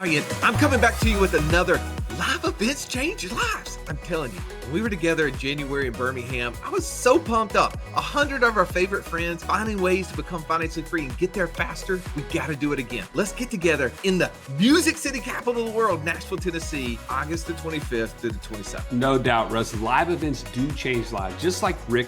I'm coming back to you with another Live Events Change Your Lives. I'm telling you, when we were together in January in Birmingham, I was so pumped up. 100 of our favorite friends finding ways to become financially free and get there faster. We got to do it again. Let's get together in the music city capital of the world, Nashville, Tennessee, August the 25th to the 27th. No doubt, Russ. Live events do change lives, just like Rick,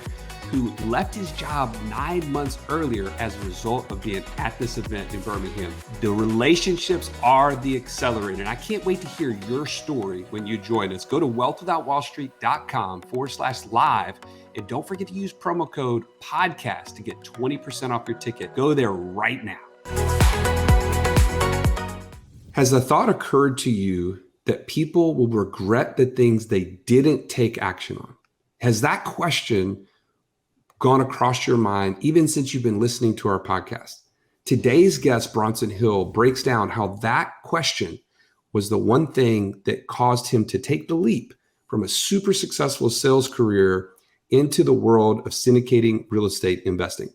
who left his job 9 months earlier as a result of being at this event in Birmingham. The relationships are the accelerator. And I can't wait to hear your story when you join us. Go to wealthwithoutwallstreet.com/live. And don't forget to use promo code podcast to get 20% off your ticket. Go there right now. Has the thought occurred to you that people will regret the things they didn't take action on? Has that question gone across your mind even since you've been listening to our podcast? Today's guest, Bronson Hill, breaks down how that question was the one thing that caused him to take the leap from a super successful sales career into the world of syndicating real estate investing.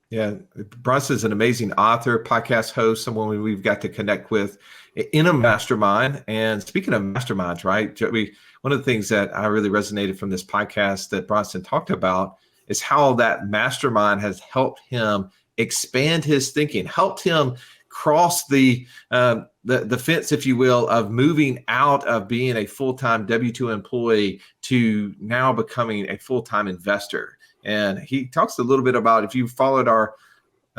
Yeah, Bronson's an amazing author, podcast host, someone we've got to connect with in a mastermind. And speaking of masterminds, right, one of the things that I really resonated from this podcast that Bronson talked about is how that mastermind has helped him expand his thinking, helped him cross the fence, if you will, of moving out of being a full-time W-2 employee to now becoming a full-time investor. And he talks a little bit about, if you followed our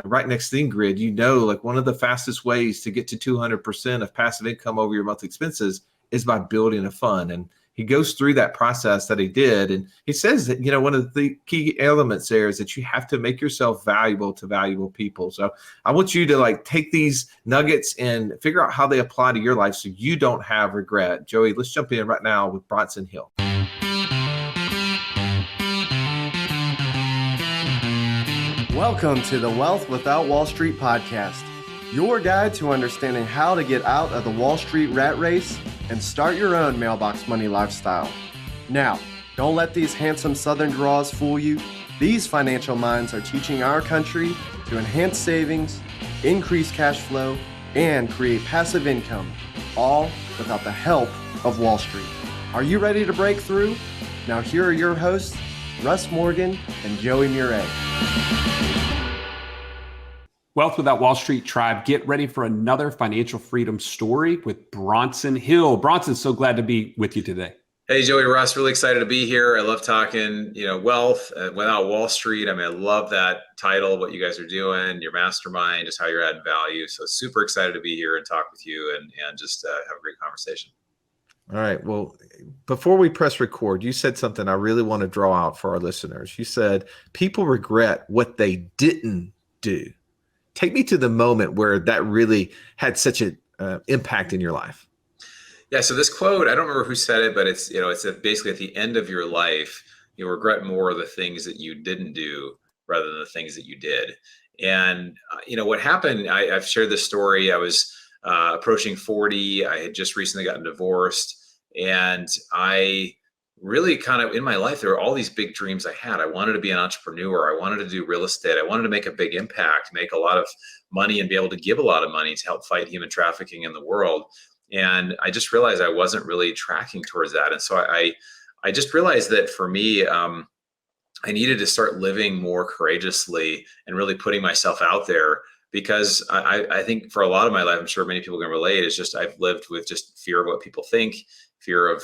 right next thing grid, you know, like one of the fastest ways to get to 200% of passive income over your monthly expenses is by building a fund. And he goes through that process that he did. And he says that, you know, one of the key elements there is that you have to make yourself valuable to valuable people. So I want you to take these nuggets and figure out how they apply to your life so you don't have regret. Joey, let's jump in right now with Bronson Hill. Welcome to the Wealth Without Wall Street podcast, your guide to understanding how to get out of the Wall Street rat race and start your own mailbox money lifestyle. Now, don't let these handsome Southern draws fool you. These financial minds are teaching our country to enhance savings, increase cash flow, and create passive income, all without the help of Wall Street. Are you ready to break through? Now here are your hosts, Russ Morgan and Joey Murray. Wealth Without Wall Street tribe, get ready for another financial freedom story with Bronson Hill. Bronson, so glad to be with you today. Hey, Joey, Russ, really excited to be here. I love talking, wealth without Wall Street. I mean, I love that title, what you guys are doing, your mastermind, just how you're adding value. So super excited to be here and talk with you and just have a great conversation. All right. Well, before we press record, you said something I really want to draw out for our listeners. You said people regret what they didn't do. Take me to the moment where that really had such an impact in your life. Yeah. So this quote, I don't remember who said it, but it's basically at the end of your life, you regret more of the things that you didn't do rather than the things that you did. And, what happened, I've shared this story. I was approaching 40. I had just recently gotten divorced. And I really kind of, in my life, there were all these big dreams I had. I wanted to be an entrepreneur. I wanted to do real estate. I wanted to make a big impact, make a lot of money and be able to give a lot of money to help fight human trafficking in the world. And I just realized I wasn't really tracking towards that. And so I just realized that for me, I needed to start living more courageously and really putting myself out there, because I think for a lot of my life, I'm sure many people can relate, is just I've lived with just fear of what people think, fear of,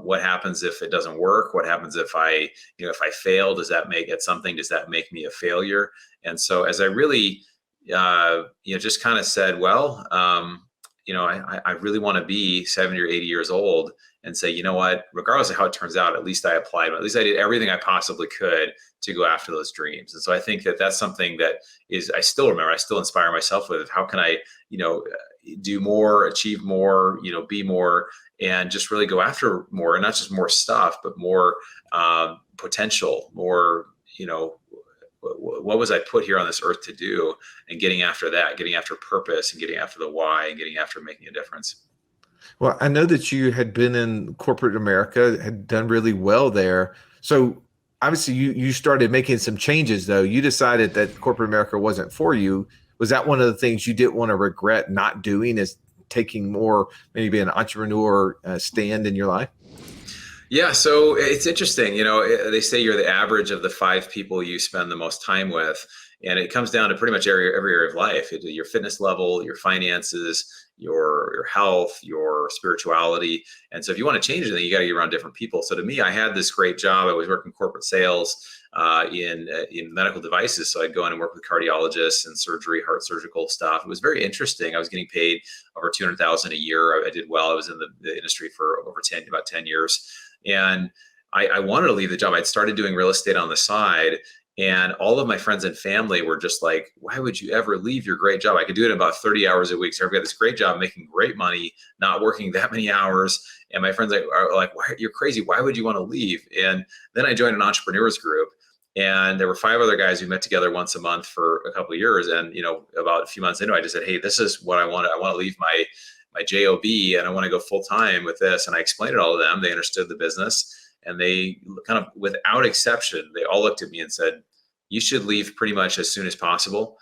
what happens if it doesn't work? What happens if I fail? Does that make me a failure? And so as I really, just kind of said, well, I really want to be 70 or 80 years old and say, you know what, regardless of how it turns out, at least I applied, at least I did everything I possibly could to go after those dreams. And so I think that that's something that I still remember, I still inspire myself with. How can I, do more, achieve more, be more, and just really go after more, and not just more stuff, but more potential, more, what was I put here on this earth to do, and getting after that, getting after purpose, and getting after the why, and getting after making a difference. Well, I know that you had been in corporate America, had done really well there. So obviously you started making some changes, though. You decided that corporate America wasn't for you. Was that one of the things you didn't want to regret not doing, is taking more, maybe an entrepreneur stand in your life? Yeah, so it's interesting. They say you're the average of the 5 people you spend the most time with, and it comes down to pretty much every area of life: your fitness level, your finances, your health, your spirituality. And so, if you want to change anything, you got to get around different people. So, to me, I had this great job. I was working corporate sales in medical devices. So I'd go in and work with cardiologists and surgery, heart surgical stuff. It was very interesting. I was getting paid over $200,000 a year. I did well. I was in the industry for about 10 years. And I wanted to leave the job. I'd started doing real estate on the side, and all of my friends and family were just like, why would you ever leave your great job? I could do it in about 30 hours a week. So I've got this great job, making great money, not working that many hours. And my friends are like, you're crazy. Why would you want to leave? And then I joined an entrepreneurs group, and there were 5 other guys who met together once a month for a couple of years. And, about a few months into it, I just said, hey, this is what I want. I want to leave my job, and I want to go full time with this. And I explained it all to them. They understood the business, and they kind of, without exception, they all looked at me and said, you should leave pretty much as soon as possible.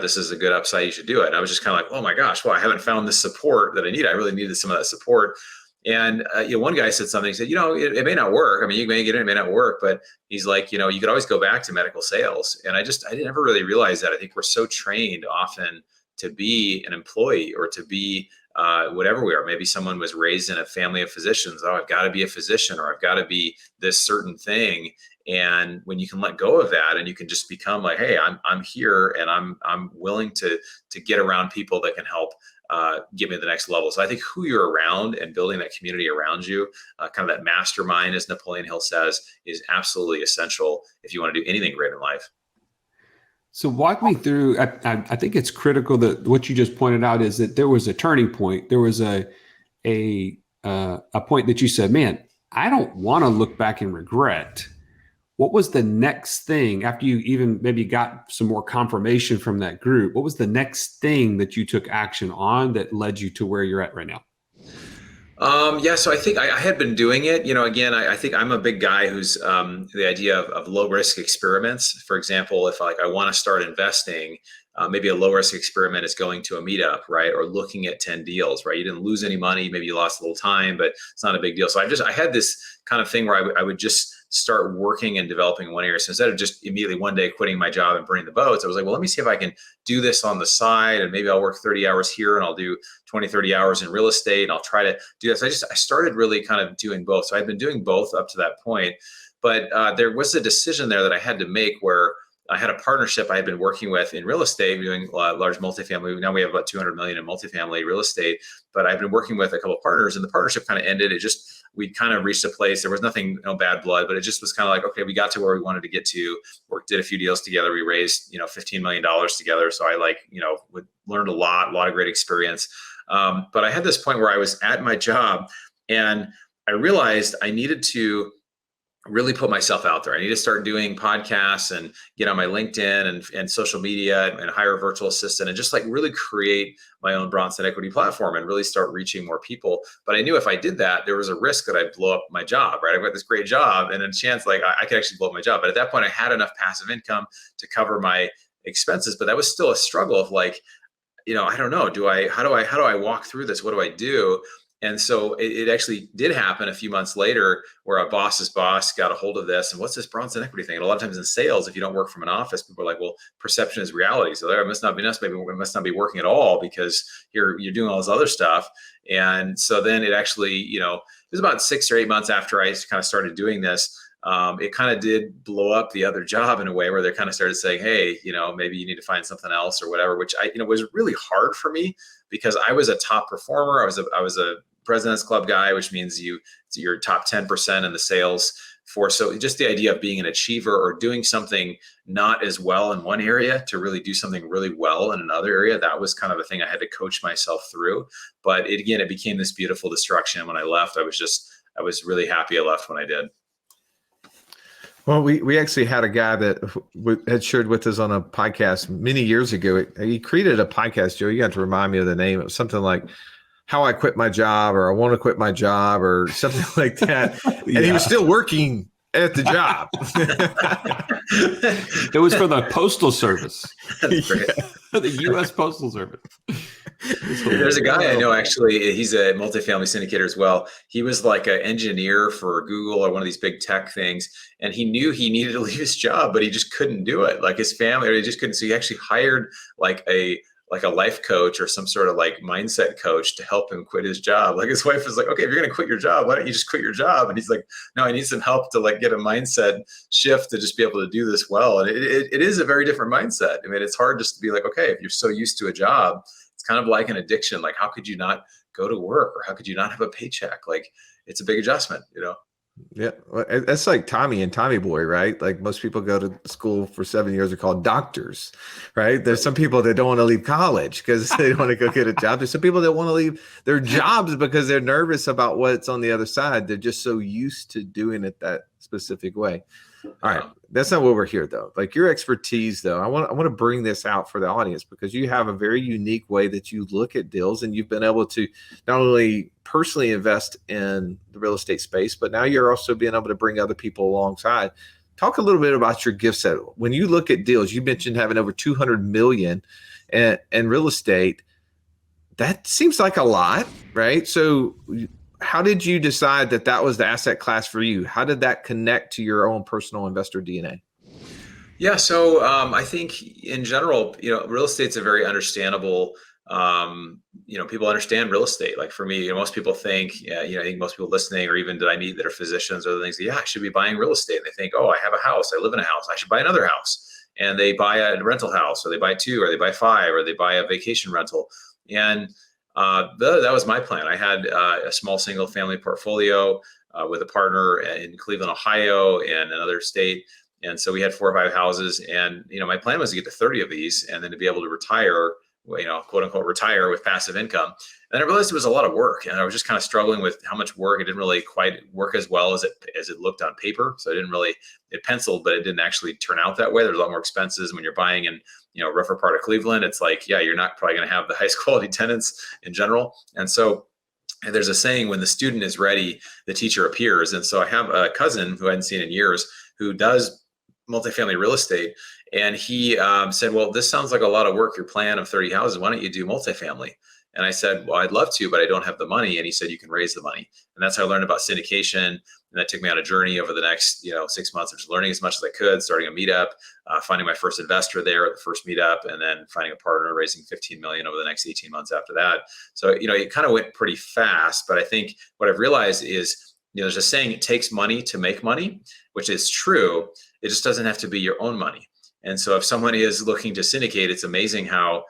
This is a good upside. You should do it. And I was just kind of like, oh my gosh, well, I haven't found the support that I need. I really needed some of that support. And one guy said something. He said, it may not work. I mean, you may get it, it may not work, but he's like, you could always go back to medical sales. And I never really realized that. I think we're so trained often to be an employee, or to be whatever we are. Maybe someone was raised in a family of physicians. Oh, I've got to be a physician, or I've got to be this certain thing. And when you can let go of that, and you can just become like, hey, I'm here, and I'm willing to get around people that can help get me to the next level. So I think who you're around and building that community around you, kind of that mastermind, as Napoleon Hill says, is absolutely essential if you want to do anything great in life. So walk me through, I think it's critical that what you just pointed out is that there was a turning point. There was a point that you said, man, I don't want to look back and regret. What was the next thing after you even maybe got some more confirmation from that group? What was the next thing that you took action on that led you to where you're at right now? So I think I had been doing it, again, I think I'm a big guy who's the idea of low risk experiments. For example, if I want to start investing, maybe a low risk experiment is going to a meetup, right? Or looking at 10 deals, right? You didn't lose any money. Maybe you lost a little time, but it's not a big deal. So I had this kind of thing where I would just start working and developing in one area. So instead of just immediately one day quitting my job and burning the boats, I was like, well, let me see if I can do this on the side, and maybe I'll work 30 hours here, and I'll do 20, 30 hours in real estate, and I'll try to do this. I started really kind of doing both. So I'd been doing both up to that point, but there was a decision there that I had to make, where I had a partnership I had been working with in real estate, doing large multifamily. Now we have about 200 million in multifamily real estate, but I've been working with a couple of partners, and the partnership kind of ended. We kind of reached a place. There was nothing, no bad blood, but it just was kind of like, okay, we got to where we wanted to get to. Did a few deals together. We raised, $15 million together. So I learned a lot of great experience. But I had this point where I was at my job, and I realized I needed to really put myself out there. I need to start doing podcasts and get on my LinkedIn and social media, and hire a virtual assistant, and just really create my own Bronson Equity platform and really start reaching more people. But I knew if I did that, there was a risk that I'd blow up my job, right? I've got this great job, and a chance I could actually blow up my job. But at that point, I had enough passive income to cover my expenses, but that was still a struggle of I don't know, how do I walk through this? What do I do? And so it actually did happen a few months later, where a boss's boss got a hold of this. And what's this Bronson Equity thing? And a lot of times in sales, if you don't work from an office, people are like, well, perception is reality. So there must not be us. Maybe we must not be working at all, because you're doing all this other stuff. And so then it actually, it was about 6 or 8 months after I kind of started doing this. It kind of did blow up the other job in a way where they kind of started saying, hey, maybe you need to find something else or whatever, which was really hard for me, because I was a top performer. I was a President's Club guy, which means you're top 10% in the sales force. So just the idea of being an achiever, or doing something not as well in one area to really do something really well in another area, that was kind of a thing I had to coach myself through. But it became this beautiful distraction. When I left, I was really happy I left when I did. Well, we actually had a guy that had shared with us on a podcast many years ago. He created a podcast, Joe. You got to remind me of the name. It was something like How I Quit My Job, or I Want to Quit My Job, or something like that. And he was still working at the job. It was for the Postal Service, That's great. the U.S. Postal Service. There's a guy I know, actually, he's a multifamily syndicator as well. He was like an engineer for Google or one of these big tech things. And he knew he needed to leave his job, but he just couldn't do it. Like his family, or he just couldn't. So he actually hired like a life coach or some sort of like mindset coach to help him quit his job. Like his wife was like, okay, if you're going to quit your job, why don't you just quit your job? And he's like, no, I need some help to like get a mindset shift to just be able to do this well. And it is a very different mindset. I mean, it's hard just to be like, okay, if you're so used to a job, it's kind of like an addiction. Like, how could you not go to work, or how could you not have a paycheck? Like, it's a big adjustment, you know? Yeah, well, that's like Tommy and Tommy Boy, right? Like most people go to school for 7 years are called doctors, right? There's some people that don't want to leave college because they don't want to go get a job. There's some people that want to leave their jobs because they're nervous about what's on the other side. They're just so used to doing it that specific way. All right, that's not what we're here though. Like your expertise though, I want to bring this out for the audience because you have a very unique way that you look at deals, and you've been able to not only personally invest in the real estate space, but now you're also being able to bring other people alongside. Talk a little bit about your gift set. When you look at deals, you mentioned having over 200 million in real estate. That seems like a lot, right? So how did you decide that that was the asset class for you? How did that connect to your own personal investor DNA? Yeah, so I think in general, real estate's a very understandable. People understand real estate. Like for me, most people think, I think most people listening, or even that I meet that are physicians or other things, I should be buying real estate. And they think, oh, I have a house, I live in a house, I should buy another house. And they buy a rental house, or they buy two, or they buy five, or they buy a vacation rental. And that was my plan. I had a small single family portfolio with a partner in Cleveland, Ohio, and another state. And so we had 4 or 5 houses. And, my plan was to get to 30 of these and then to be able to retire, quote unquote, retire with passive income. And I realized it was a lot of work. And I was just kind of struggling with how much work. It didn't really quite work as well as it looked on paper. So it penciled, but it didn't actually turn out that way. There's a lot more expenses when you're buying in, rougher part of Cleveland. It's like, you're not probably going to have the highest quality tenants in general. And so there's a saying, when the student is ready, the teacher appears. And so I have a cousin who I hadn't seen in years who does multifamily real estate. And he said, well, this sounds like a lot of work, your plan of 30 houses. Why don't you do multifamily? And I said, well, I'd love to, but I don't have the money. And he said, you can raise the money. And that's how I learned about syndication. And that took me on a journey over the next, 6 months of just learning as much as I could, starting a meetup, finding my first investor there at the first meetup, and then finding a partner, raising 15 million over the next 18 months after that. So, it kind of went pretty fast. But I think what I've realized is, there's a saying, it takes money to make money, which is true. It just doesn't have to be your own money. And so if someone is looking to syndicate, it's amazing how,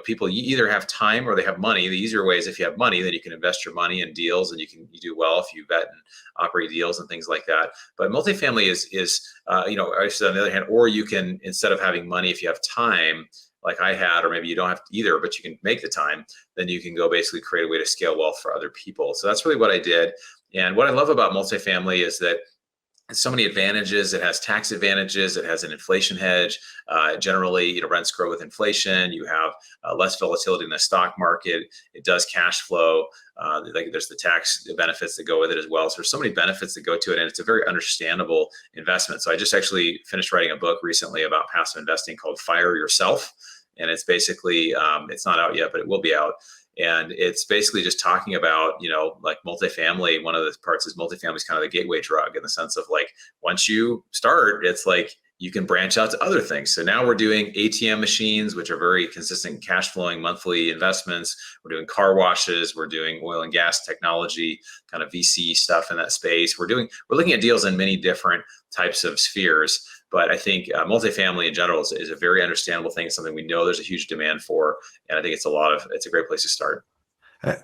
people either have time or they have money. The easier way is if you have money, then you can invest your money in deals, and you do well if you vet and operate deals and things like that. But multifamily is on the other hand, or you can, instead of having money, if you have time, like I had, or maybe you don't have either, but you can make the time, then you can go basically create a way to scale wealth for other people. So that's really what I did. And what I love about multifamily is that it's so many advantages. It has tax advantages. It has an inflation hedge. Generally, rents grow with inflation. You have less volatility in the stock market. It does cash flow. There's the tax benefits that go with it as well. So there's so many benefits that go to it, and it's a very understandable investment. So I just actually finished writing a book recently about passive investing called Fire Yourself. And it's basically, it's not out yet, but it will be out. And it's basically just talking about, like multifamily. One of the parts is multifamily is kind of the gateway drug, in the sense of like, once you start, it's like you can branch out to other things. So now we're doing ATM machines, which are very consistent cash flowing monthly investments. We're doing car washes. We're doing oil and gas technology, kind of VC stuff in that space. We're looking at deals in many different types of spheres. But I think multifamily in general is a very understandable thing. It's something we know there's a huge demand for. And I think it's a great place to start.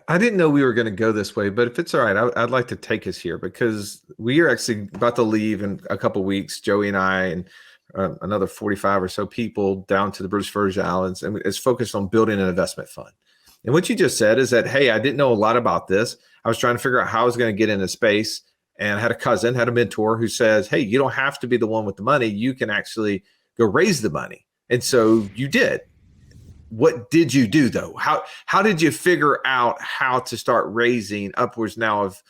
I didn't know we were going to go this way, but if it's all right, I'd like to take us here, because we are actually about to leave in a couple of weeks, Joey and I, and another 45 or so people down to the British Virgin Islands, and it's focused on building an investment fund. And what you just said is that, hey, I didn't know a lot about this. I was trying to figure out how I was going to get into space. And I had a mentor who says, hey, you don't have to be the one with the money. You can actually go raise the money. And so you did. What did you do though? How did you figure out how to start raising upwards now of,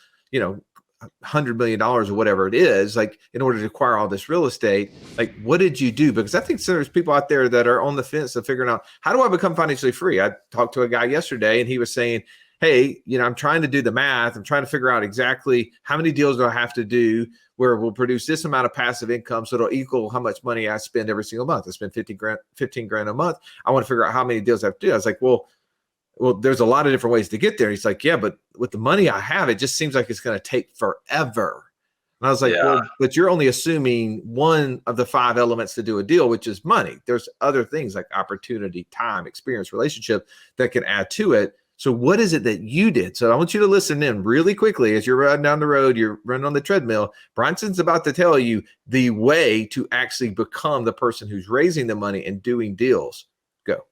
$100 million or whatever it is, like in order to acquire all this real estate, like what did you do? Because I think there's people out there that are on the fence of figuring out, how do I become financially free? I talked to a guy yesterday and he was saying, hey, I'm trying to do the math. I'm trying to figure out exactly how many deals do I have to do where we'll produce this amount of passive income. So it'll equal how much money I spend every single month. I spend 15 grand a month. I want to figure out how many deals I have to do. I was like, well, there's a lot of different ways to get there. He's like, yeah, but with the money I have, it just seems like it's going to take forever. And I was like, well, but you're only assuming one of the 5 elements to do a deal, which is money. There's other things like opportunity, time, experience, relationship that can add to it. So what is it that you did? So I want you to listen in really quickly as you're riding down the road, you're running on the treadmill. Bronson's about to tell you the way to actually become the person who's raising the money and doing deals. Go.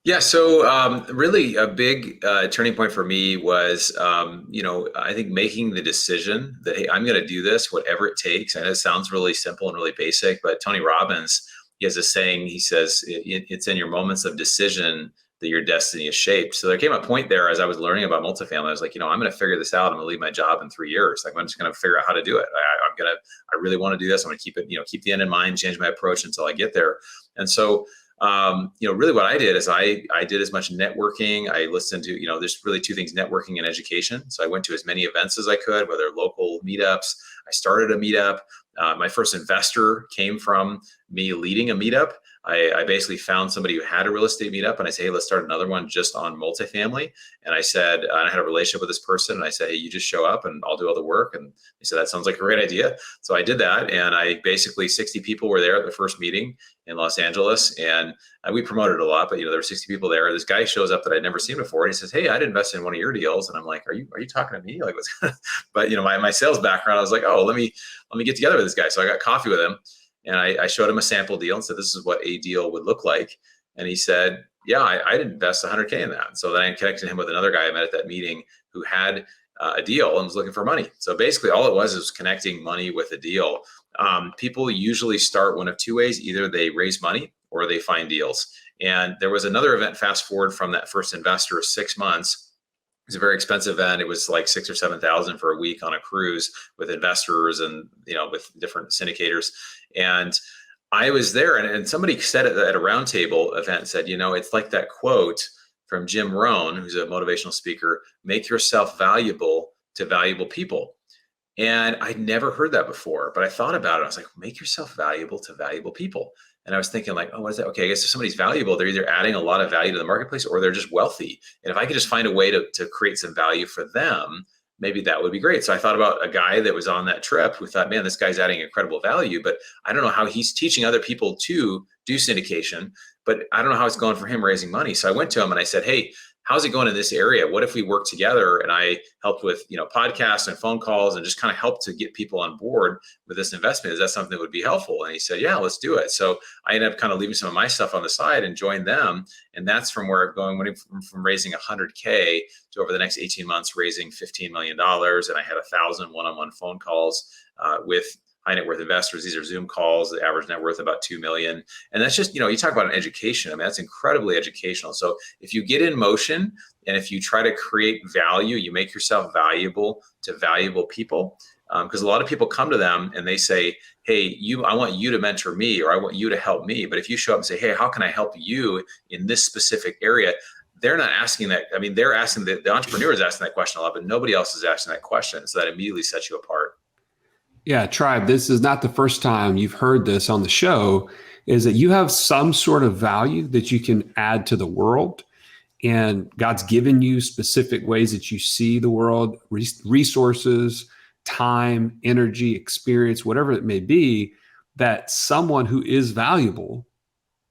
Yeah. So really a big turning point for me was, I think making the decision that, hey, I'm going to do this, whatever it takes. And it sounds really simple and really basic, but Tony Robbins, he has a saying, he says, it's in your moments of decision that your destiny is shaped. So there came a point there as I was learning about multifamily, I was like, I'm going to figure this out. I'm going to leave my job in 3 years. Like, I'm just going to figure out how to do it. I really want to do this. I'm going to keep it, keep the end in mind, change my approach until I get there. And so, really what I did is I did as much networking. I listened to, there's really 2 things, networking and education. So I went to as many events as I could, whether local meetups. I started a meetup. My first investor came from me leading a meetup. I basically found somebody who had a real estate meetup and I said, hey, let's start another one just on multifamily. And I said, I had a relationship with this person and I said, hey, you just show up and I'll do all the work. And they said, that sounds like a great idea. So I did that. And I basically 60 people were there at the first meeting in Los Angeles. And we promoted a lot, but there were 60 people there. This guy shows up that I'd never seen before. And he says, hey, I'd invested in one of your deals. And I'm like, are you talking to me? Like, what's but my sales background, I was like, oh, let me get together with this guy. So I got coffee with him. And I showed him a sample deal and said, this is what a deal would look like. And he said, yeah, I'd invest 100K in that. So then I connected him with another guy I met at that meeting who had a deal and was looking for money. So basically all it was connecting money with a deal. People usually start one of 2 ways. Either they raise money or they find deals. And there was another event, fast forward from that first investor, 6 months. It was a very expensive event. It was like 6,000 or 7,000 for a week on a cruise with investors and, with different syndicators. And I was there and somebody said at a roundtable event, said, it's like that quote from Jim Rohn, who's a motivational speaker, make yourself valuable to valuable people. And I'd never heard that before, but I thought about it. I was like, make yourself valuable to valuable people. And I was thinking like, oh, what is that? Okay, I guess if somebody's valuable, they're either adding a lot of value to the marketplace or they're just wealthy. And if I could just find a way to create some value for them, maybe that would be great. So I thought about a guy that was on that trip who thought, man, this guy's adding incredible value, but I don't know how he's teaching other people to do syndication, but I don't know how it's going for him raising money. So I went to him and I said, hey, how's it going in this area? What if we work together? And I helped with, podcasts and phone calls and just kind of helped to get people on board with this investment. Is that something that would be helpful? And he said, yeah, let's do it. So I ended up kind of leaving some of my stuff on the side and joined them. And that's from where I'm going from raising 100K to over the next 18 months, raising $15 million. And I had 1,000 one-on-one phone calls with high net worth investors. These are Zoom calls, the average net worth about 2 million. And that's just, you talk about an education. I mean, that's incredibly educational. So if you get in motion and if you try to create value, you make yourself valuable to valuable people. Because a lot of people come to them and they say, hey, I want you to mentor me, or I want you to help me. But if you show up and say, hey, how can I help you in this specific area? They're not asking that. I mean, they're asking the entrepreneur is asking that question a lot, but nobody else is asking that question. So that immediately sets you apart. Yeah, Tribe, this is not the first time you've heard this on the show, is that you have some sort of value that you can add to the world. And God's given you specific ways that you see the world, resources, time, energy, experience, whatever it may be, that someone who is valuable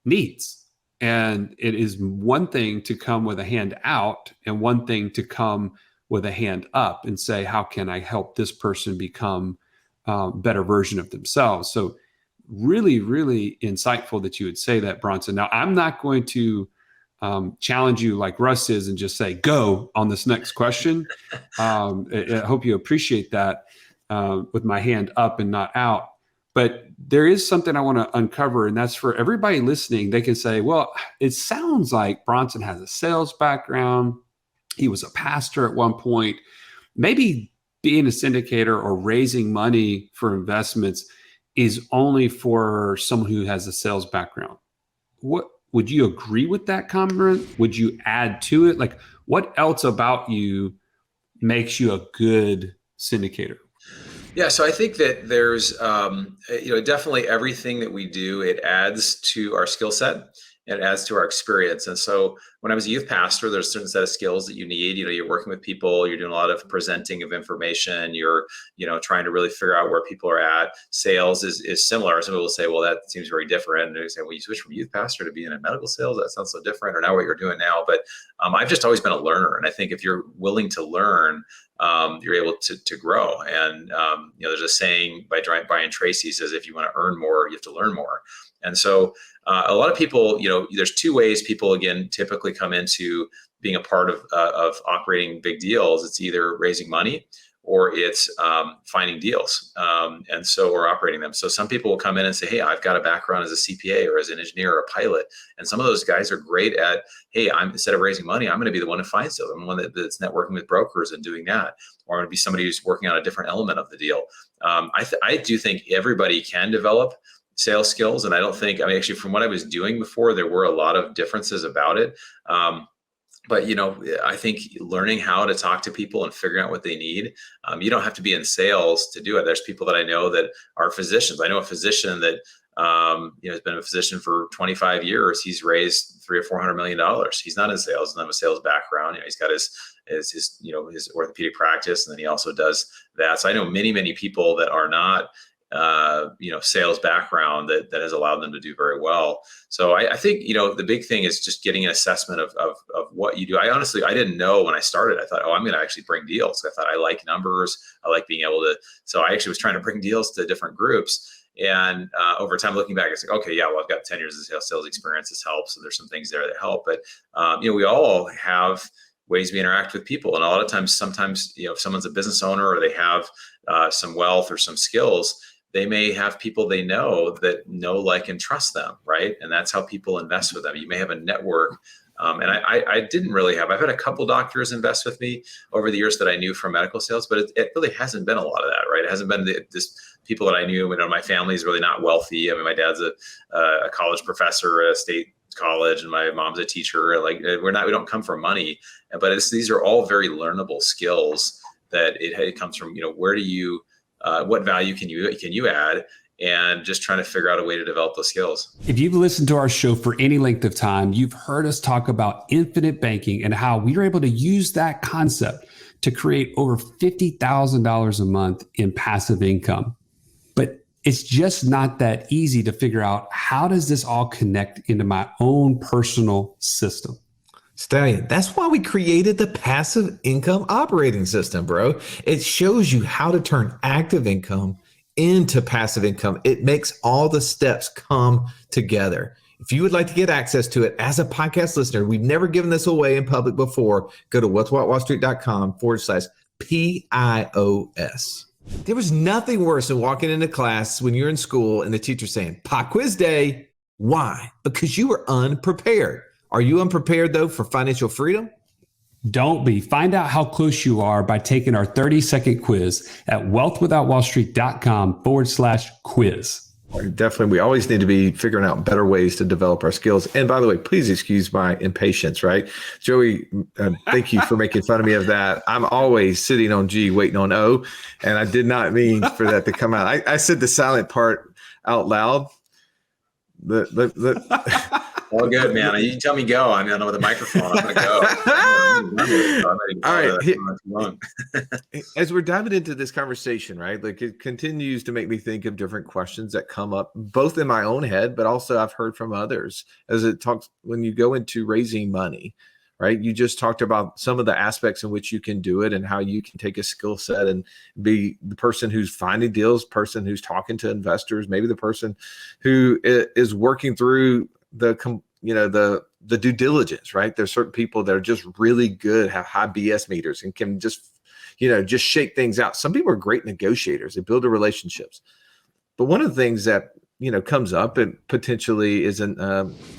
needs. And it is one thing to come with a hand out and one thing to come with a hand up and say, how can I help this person become better version of themselves? So really, really insightful that you would say that, Bronson. Now, I'm not going to challenge you like Russ is and just say, go on this next question. I hope you appreciate that with my hand up and not out. But there is something I want to uncover, and that's for everybody listening. They can say, well, it sounds like Bronson has a sales background. He was a pastor at one point. Maybe being a syndicator or raising money for investments is only for someone who has a sales background. What would you agree with that comment? Would you add to it? Like, what else about you makes you a good syndicator? Yeah, so I think that there's, definitely everything that we do, it adds to our skill set. It adds to our experience. And so when I was a youth pastor, there's a certain set of skills that you need. You're working with people, you're doing a lot of presenting of information, you're, trying to really figure out where people are at. Sales is similar. Some people will say, well, that seems very different. And they say, well, you switch from youth pastor to being in medical sales, that sounds so different, or now what you're doing now. But I've just always been a learner. And I think if you're willing to learn, you're able to grow. And, there's a saying by Brian Tracy says, if you want to earn more, you have to learn more. And so a lot of people, there's two ways people, again, typically come into being a part of operating big deals. It's either raising money or it's finding deals or operating them. So some people will come in and say, hey, I've got a background as a CPA or as an engineer or a pilot. And some of those guys are great at, hey, instead of raising money, I'm going to be the one who finds deals. I'm the one that's networking with brokers and doing that. Or I'm going to be somebody who's working on a different element of the deal. I do think everybody can develop sales skills. And actually from what I was doing before, there were a lot of differences about it. But, I think learning how to talk to people and figuring out what they need, you don't have to be in sales to do it. There's people that I know that are physicians. I know a physician that, has been a physician for 25 years. He's raised $300 or $400 million. He's not in sales, doesn't have a sales background. He's got his orthopedic practice, and then he also does that. So I know many, many people that are not sales background that has allowed them to do very well. So I think, the big thing is just getting an assessment of what you do. I didn't know when I started. I thought, I'm going to actually bring deals. I thought I like numbers. I like being able to, so I actually was trying to bring deals to different groups. And over time, looking back, it's like, okay, yeah, well, I've got 10 years of sales experience. This helps. So there's some things there that help. But, we all have ways we interact with people. And a lot of times, sometimes, if someone's a business owner or they have some wealth or some skills, they may have people they know that know, like, and trust them, right? And that's how people invest with them. You may have a network. And I didn't really have, I've had a couple doctors invest with me over the years that I knew from medical sales, but it really hasn't been a lot of that, right? It hasn't been this people that I knew. My family is really not wealthy. I mean, my dad's a college professor at a state college, and my mom's a teacher. Like, we don't come from money, but these are all very learnable skills that it comes from. Where do you, what value can you add? And just trying to figure out a way to develop those skills. If you've listened to our show for any length of time, you've heard us talk about infinite banking and how we were able to use that concept to create over $50,000 a month in passive income. But it's just not that easy to figure out, how does this all connect into my own personal system? Stallion, that's why we created the passive income operating system, bro. It shows you how to turn active income into passive income. It makes all the steps come together. If you would like to get access to it as a podcast listener, we've never given this away in public before. Go to wealthwithoutwallstreet.com/PIOS. There was nothing worse than walking into class when you're in school and the teacher saying, pop quiz day. Why? Because you were unprepared. Are you unprepared, though, for financial freedom? Don't be. Find out how close you are by taking our 30-second quiz at wealthwithoutwallstreet.com/quiz. Definitely. We always need to be figuring out better ways to develop our skills. And by the way, please excuse my impatience, right? Joey, thank you for making fun of me of that. I'm always sitting on G, waiting on O, and I did not mean for that to come out. I said the silent part out loud. All good, man. You tell me go. I'm with a microphone. I'm going to go. All right. As we're diving into this conversation, right? Like, it continues to make me think of different questions that come up, both in my own head, but also I've heard from others as it talks when you go into raising money, right? You just talked about some of the aspects in which you can do it and how you can take a skill set and be the person who's finding deals, person who's talking to investors, maybe the person who is working through the due diligence, right? There's certain people that are just really good, have high BS meters and can just shake things out. Some people are great negotiators. They build the relationships. But one of the things that, comes up and potentially is an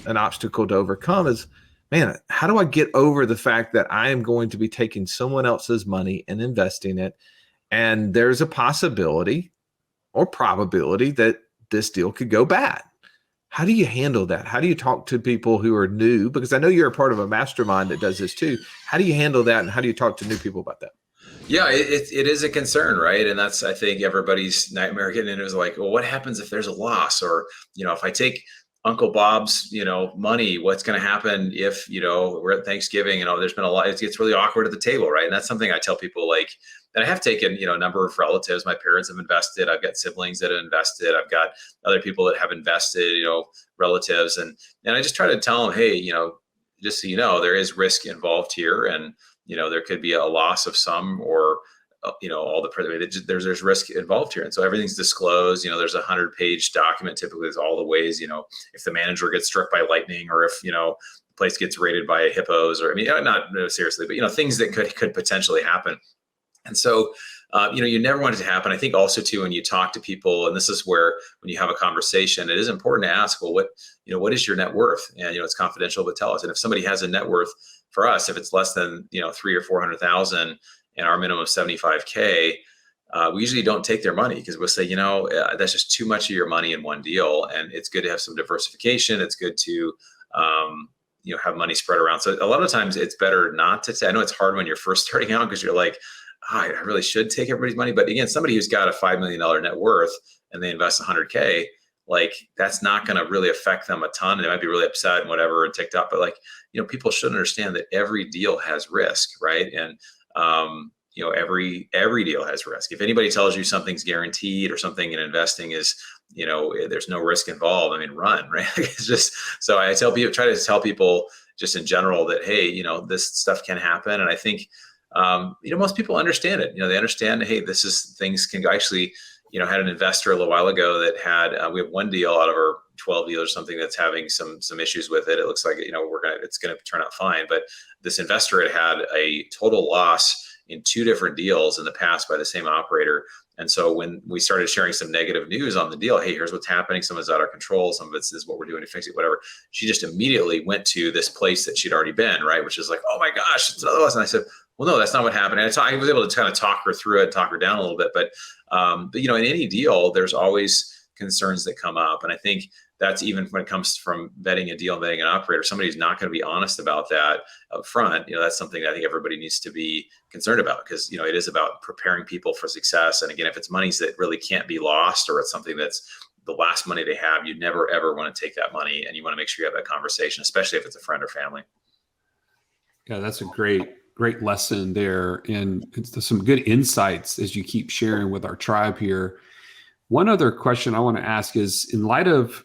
obstacle to overcome is, man, how do I get over the fact that I am going to be taking someone else's money and investing it? and there's a possibility or probability that this deal could go bad. How do you handle that? How do you talk to people who are new? Because I know you're a part of a mastermind that does this too. How do you handle that, and how do you talk to new people about that? Yeah, it is a concern, right? And that's, I think, everybody's nightmare getting into is like, well, what happens if there's a loss? Or, if I take Uncle Bob's, money, what's going to happen if, we're at Thanksgiving and there's been a lot, it gets really awkward at the table, right? And that's something I tell people, like, that I have taken, a number of relatives. My parents have invested. I've got siblings that have invested. I've got other people that have invested, relatives. And I just try to tell them, hey, just so you know, there is risk involved here. And, there could be a loss of some, or, all the, there's risk involved here. And so everything's disclosed. There's a 100-page document, typically with all the ways, if the manager gets struck by lightning, or if, the place gets raided by hippos, or, not seriously, but, things that could potentially happen. And so, you never want it to happen. I think also too, when you talk to people, and this is where, when you have a conversation, it is important to ask, well, what is your net worth? And, it's confidential, but tell us. And if somebody has a net worth, for us, if it's less than, 300,000 or 400,000 and our minimum of 75K, we usually don't take their money, because we'll say, that's just too much of your money in one deal. And it's good to have some diversification. It's good to, have money spread around. So a lot of times it's better not to I know it's hard when you're first starting out, because you're like, I really should take everybody's money. But again, somebody who's got a $5 million net worth and they invest 100K, like, that's not going to really affect them a ton. They might be really upset and whatever and ticked up, but people should understand that every deal has risk, right? And, every deal has risk. If anybody tells you something's guaranteed or something in investing is, there's no risk involved, run, right? It's just, so I try to tell people just in general that, hey, this stuff can happen. And I think, most people understand it. They understand, hey, things can actually, had an investor a little while ago that had, we have one deal out of our 12 deals or something that's having some issues with it. It looks like, it's going to turn out fine. But this investor had a total loss in 2 different deals in the past by the same operator. And so when we started sharing some negative news on the deal, hey, here's what's happening. Some of it's out of control. Some of it's is what we're doing to fix it, whatever. She just immediately went to this place that she'd already been, right? Which is like, oh my gosh, it's another loss. And I said, well, no, that's not what happened. And I was able to kind of talk her through it, talk her down a little bit. But in any deal, there's always concerns that come up. And I think that's even when it comes from vetting a deal, vetting an operator, somebody who's not going to be honest about that up front, that's something that I think everybody needs to be concerned about, because, it is about preparing people for success. And again, if it's monies that really can't be lost, or it's something that's the last money they have, you never, ever want to take that money. And you want to make sure you have that conversation, especially if it's a friend or family. Yeah, that's a great lesson there. And it's some good insights as you keep sharing with our tribe here. One other question I want to ask is, in light of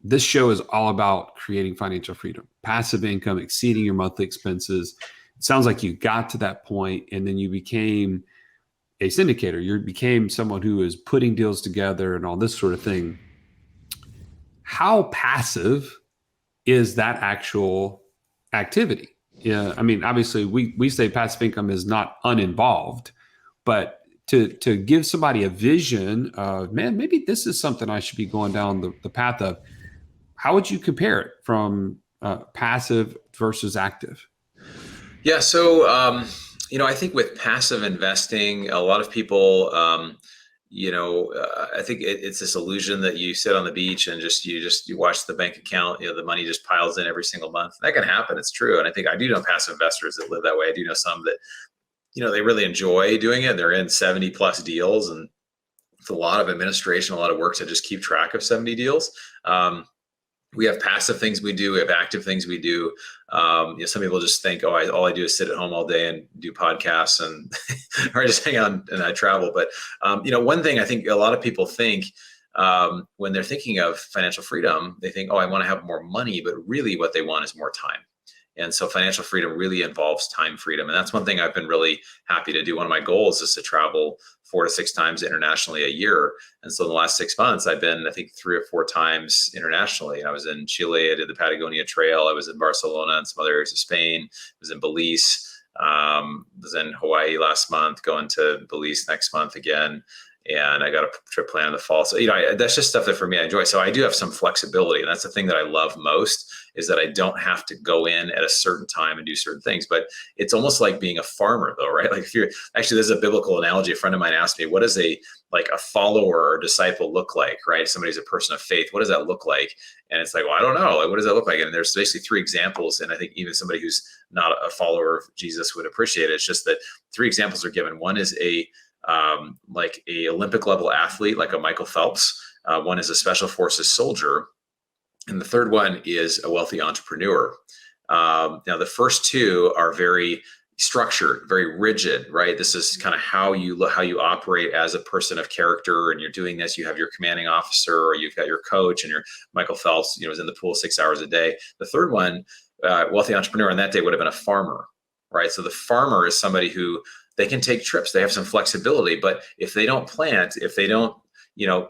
this show is all about creating financial freedom, passive income, exceeding your monthly expenses. It sounds like you got to that point and then you became a syndicator. You became someone who is putting deals together and all this sort of thing. How passive is that actual activity? Yeah, obviously we say passive income is not uninvolved, but to give somebody a vision of, man, maybe this is something I should be going down the path of, how would you compare it from passive versus active? Yeah. So, I think with passive investing, a lot of people, I think it's this illusion that you sit on the beach and you watch the bank account, the money just piles in every single month. That can happen. It's true. And I think I do know passive investors that live that way. I do know some that, they really enjoy doing it. They're in 70 plus deals, and it's a lot of administration, a lot of work to just keep track of 70 deals. We have passive things we do. We have active things we do. Some people just think, all I do is sit at home all day and do podcasts and or just hang out and I travel. But, one thing I think a lot of people think when they're thinking of financial freedom, they think, I want to have more money, but really what they want is more time. And so financial freedom really involves time freedom. And that's one thing I've been really happy to do. One of my goals is to travel 4 to 6 times internationally a year. And so in the last 6 months, I've been, I think, 3 or 4 times internationally. And I was in Chile, I did the Patagonia Trail. I was in Barcelona and some other areas of Spain. I was in Belize, was in Hawaii last month, going to Belize next month again. and I got a trip planned in the fall. So, that's just stuff that for me I enjoy. So I do have some flexibility, and that's the thing that I love most, is that I don't have to go in at a certain time and do certain things. But it's almost like being a farmer, though, right? Like, if you're actually, there's a biblical analogy. A friend of mine asked me, what does a follower or disciple look like, right? Somebody who's a person of faith, what does that look like? And it's like, well, I don't know. Like, what does that look like? And there's basically 3 examples. And I think even somebody who's not a follower of Jesus would appreciate it. It's just that 3 examples are given. One is a Olympic level athlete, like a Michael Phelps. One is a special forces soldier. And the third one is a wealthy entrepreneur. Now, the first 2 are very structured, very rigid, right? This is kind of how you operate as a person of character, and you're doing this. You have your commanding officer, or you've got your coach, and your Michael Phelps, is in the pool 6 hours a day. The third one, wealthy entrepreneur, on that day would have been a farmer, right? So the farmer is somebody who, they can take trips, they have some flexibility, but if they don't plant, if they don't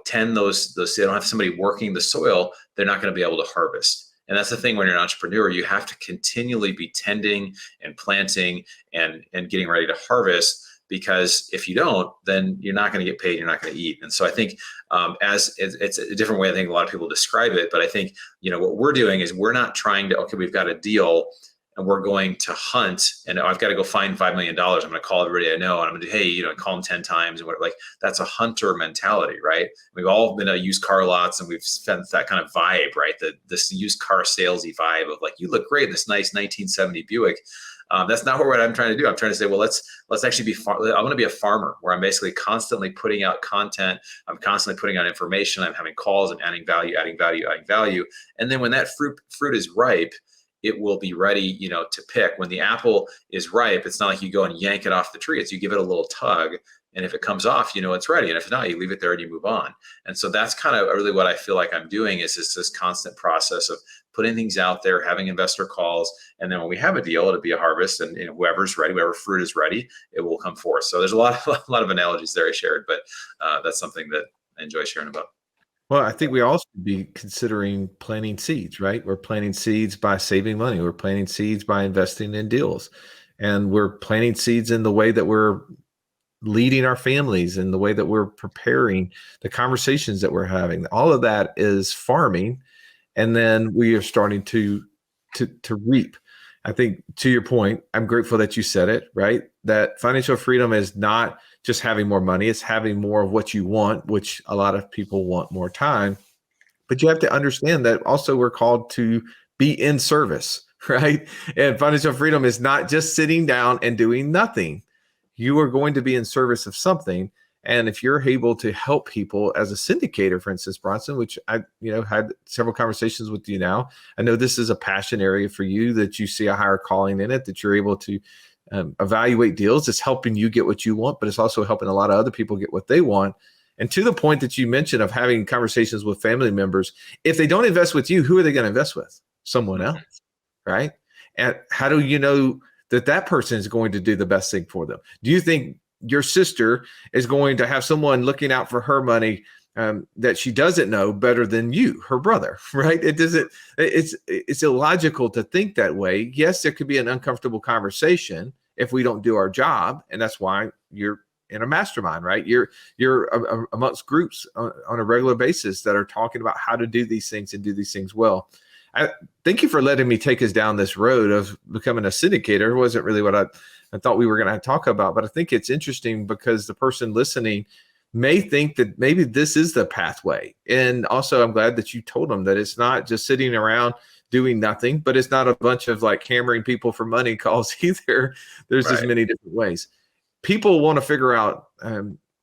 tend those, they don't have somebody working the soil, they're not going to be able to harvest. And that's the thing, when you're an entrepreneur, you have to continually be tending and planting and getting ready to harvest, because if you don't, then you're not going to get paid, you're not going to eat. And so I think as it's a different way I think a lot of people describe it, but I think, what we're doing is we're not trying to, okay, we've got a deal and we're going to hunt, and I've got to go find $5 million. I'm going to call everybody I know, and I'm going to do, hey, call them 10 times, and like, that's a hunter mentality, right? We've all been at used car lots, and we've spent that kind of vibe, right? This used car salesy vibe of like, you look great in this nice 1970 Buick. That's not what I'm trying to do. I'm trying to say, well, let's actually I want to be a farmer, where I'm basically constantly putting out content. I'm constantly putting out information. I'm having calls and adding value. And then when that fruit is ripe, it will be ready, to pick. When the apple is ripe, it's not like you go and yank it off the tree. It's you give it a little tug, and if it comes off, it's ready. And if not, you leave it there and you move on. And so that's kind of really what I feel like I'm doing, is this constant process of putting things out there, having investor calls. And then when we have a deal, it'll be a harvest, and whoever's ready, whoever fruit is ready, it will come forth. So there's a lot of analogies there I shared, but that's something that I enjoy sharing about. Well, I think we all should be considering planting seeds, right? We're planting seeds by saving money. We're planting seeds by investing in deals. And we're planting seeds in the way that we're leading our families, in the way that we're preparing, the conversations that we're having. All of that is farming. And then we are starting to reap. I think, to your point, I'm grateful that you said it, right? That financial freedom is not just having more money, it's having more of what you want, which a lot of people want more time. But you have to understand that also we're called to be in service, right? And financial freedom is not just sitting down and doing nothing. You are going to be in service of something. And if you're able to help people as a syndicator, for instance, Bronson, which I had several conversations with you now, I know this is a passion area for you, that you see a higher calling in it, that you're able to evaluate deals. It's helping you get what you want, but it's also helping a lot of other people get what they want. And to the point that you mentioned of having conversations with family members, if they don't invest with you, who are they going to invest with? Someone else, right? And how do you know that person is going to do the best thing for them? Do you think your sister is going to have someone looking out for her money that she doesn't know better than you, her brother, right? It's illogical to think that way. Yes, there could be an uncomfortable conversation if we don't do our job. And that's why you're in a mastermind, right? You're amongst groups on a regular basis that are talking about how to do these things and do these things well. I thank you for letting me take us down this road of becoming a syndicator. It wasn't really what I thought we were going to talk about, but I think it's interesting because the person listening may think that maybe this is the pathway. And also, I'm glad that you told them that it's not just sitting around doing nothing, but it's not a bunch of like hammering people for money calls either. There's just many different ways. People want to figure out,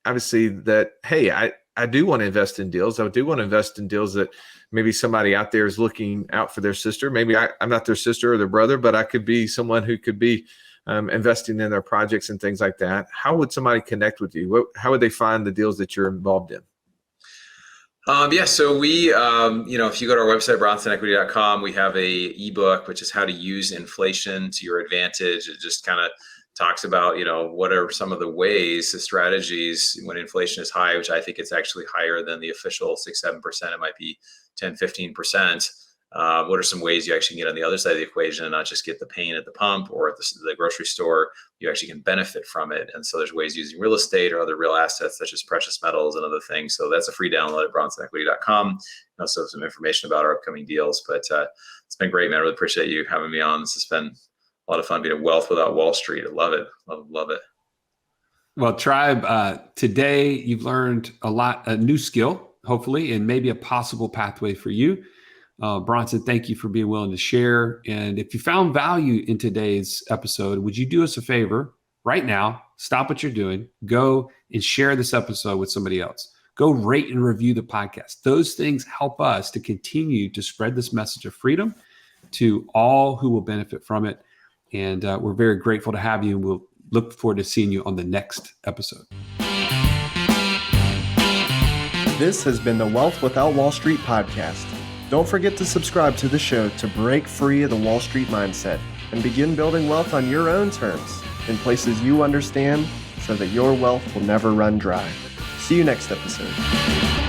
obviously, that, hey, I do want to invest in deals. I do want to invest in deals that maybe somebody out there is looking out for their sister. Maybe I'm not their sister or their brother, but I could be someone who could be investing in their projects and things like that. How would somebody connect with you? How would they find the deals that you're involved in? So we, if you go to our website, bronsonequity.com, we have a ebook, which is how to use inflation to your advantage. It just kind of talks about, what are some of the ways, the strategies when inflation is high, which I think it's actually higher than the official 6-7%. It might be 10-15%. What are some ways you actually can get on the other side of the equation and not just get the pain at the pump or at the grocery store? You actually can benefit from it. And so there's ways using real estate or other real assets such as precious metals and other things. So that's a free download at bronsonequity.com. And also some information about our upcoming deals. But it's been great, man. I really appreciate you having me on. This has been a lot of fun being a Wealth Without Wall Street. I love it. Love it. Well, Tribe, today you've learned a new skill, hopefully, and maybe a possible pathway for you. Bronson, thank you for being willing to share. And if you found value in today's episode, would you do us a favor right now? Stop what you're doing. Go and share this episode with somebody else. Go rate and review the podcast. Those things help us to continue to spread this message of freedom to all who will benefit from it. And we're very grateful to have you. And we'll look forward to seeing you on the next episode. This has been the Wealth Without Wall Street podcast. Don't forget to subscribe to the show to break free of the Wall Street mindset and begin building wealth on your own terms in places you understand so that your wealth will never run dry. See you next episode.